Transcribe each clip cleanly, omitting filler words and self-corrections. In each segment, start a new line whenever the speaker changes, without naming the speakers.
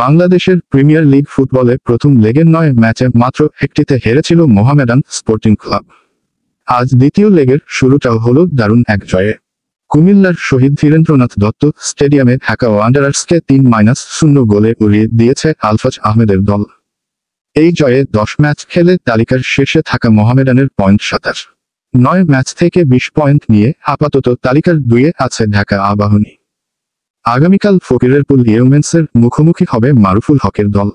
বাংলাদেশের premier league ফুটবলে প্রথম লেগের 9 ম্যাচে মাত্র একটিতে হেরেছিল মোহামেডান স্পোর্টিং ক্লাব। আজ দ্বিতীয় লেগের শুরুটাও হলো দারুণ এক জয়ে। কুমিল্লার শহীদ ধীরেন্দ্রনাথ দত্ত স্টেডিয়ামে ঢাকা ওয়ান্ডারার্সকে 3-0 গোলে উড়িয়ে দিয়েছে আলফাজ আহমেদের দল। এই জয়ে 10 ম্যাচ খেলে তালিকার শীর্ষে থাকা মোহামেডানের পয়েন্ট 27। 9 ম্যাচ থেকে 20 পয়েন্ট নিয়ে আপাতত তালিকার 2-এ আছে ঢাকা আবাহনী। আগামীকাল ফকিরেরপুল ইউমেন্সের মুখোমুখি হবে মারুফুল হকের দল।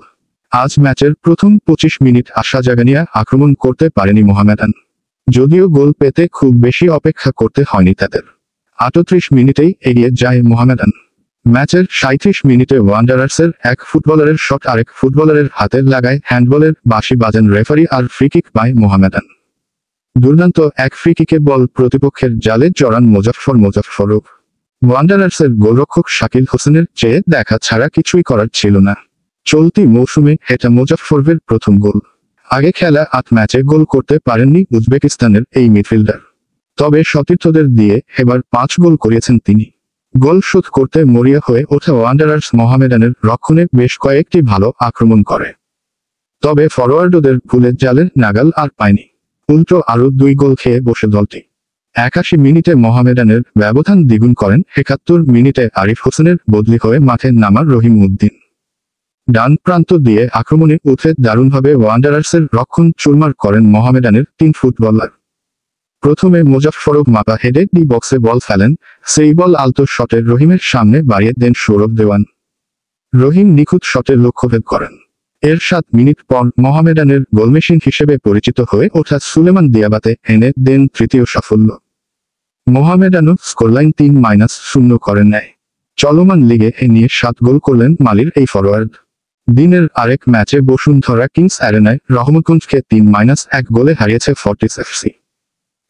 আজ ম্যাচের প্রথম 25 মিনিট আশা জাগানিয়া আক্রমণ করতে পারেনি মোহামেডান, যদিও গোল পেতে খুব বেশি অপেক্ষা করতে হয়নি তাদের। 38 মিনিটেই এগিয়ে যায় মোহামেডান। ম্যাচের 37 মিনিটে ওয়ান্ডারার্সের এক ফুটবলারের শট আরেক ফুটবলারের হাতে লাগায় হ্যান্ডবলের বাঁশি বাজান রেফারি আর ফ্রিকিক পায় মোহামেডান। দুর্দান্ত এক ফ্রিকিকে বল প্রতিপক্ষের জালে জড়ান মোজাফফরও। ওয়ান্ডারার্সের গোলরক্ষক শাকিল হোসেনের চেয়ে দেখা ছাড়া কিছুই করার ছিল না। চলতি মৌসুমে এটা মোজাফফরের প্রথম গোল। আগে খেলা 8 ম্যাচে গোল করতে পারেননি উজবেকিস্তানের এই মিডফিল্ডার, তবে সতীর্থদের দিয়ে এবার 5 গোল করিয়েছেন তিনি। গোল শোধ করতে মরিয়া হয়ে ওঠা ওয়ান্ডারার্স মোহামেডানের রক্ষণে বেশ কয়েকটি ভালো আক্রমণ করে, তবে ফরোয়ার্ডদের ভুলের জালের নাগাল আর পায়নি। উল্টো আরও 2 গোল খেয়ে বসে দলটি। 81 মিনিটে মোহামেডানের ব্যবধান দ্বিগুণ করেন 71 মিনিটে আরিফ হোসেনের বদলি হয়ে মাঠে নামা রহিম উদ্দিন। ডান প্রান্ত দিয়ে আক্রমণে উঠে দারুণভাবে ওয়ান্ডারার্সের রক্ষণ চুরমার করেন মোহামেডানের 3 ফুটবলার। প্রথমে মোজাফফরও মাপা হেডে ডি বক্সে বল ফেলেন, সেই বল আলতো শটে রহিমের সামনে বাড়িয়ে দেন সৌরভ দেওয়ান। রহিম নিখুঁত শটে লক্ষ্যভেদ করেন। এর 7 মিনিট পর মোহামেডানের গোলমেশিন হিসেবে পরিচিত হয়ে ওঠা সুলেমান দিয়াবাতে এনে দেন তৃতীয় সাফল্য। মোহামেডানও স্কোরলাইন 3-0 করে নেয়। চলমান লিগে এ নিয়ে 7 গোল করলেন মালির এই ফরোয়ার্ড। দিনের আরেক ম্যাচে বসুন্ধরা কিংস অ্যারেনায় রহমতগঞ্জকে 3-1 গোলে হারিয়েছে ফর্টিস এফসি।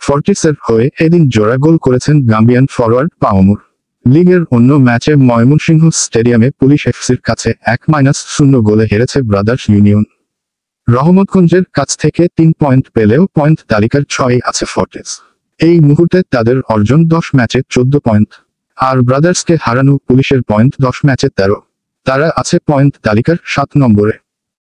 ফর্টিসের হয়ে এদিন জোড়া গোল করেছেন গাম্বিয়ান ফরোয়ার্ড পাওমুর। লিগের অন্য ম্যাচে ময়মনসিংহ স্টেডিয়ামে পুলিশ এফসির কাছে 1-0 গোলে হেরেছে ব্রাদার্স ইউনিয়ন। রহমতগঞ্জের কাছ থেকে 3 পয়েন্ট পেলেও পয়েন্ট তালিকার 6-এ আছে ফর্টিস। এই মুহূর্তে তাদের অর্জন 10 ম্যাচে 14 পয়েন্ট, আর ব্রাদার্সকে হারানো পুলিশের পয়েন্ট 10 ম্যাচে 13। তারা আছে পয়েন্ট তালিকার 7 নম্বরে।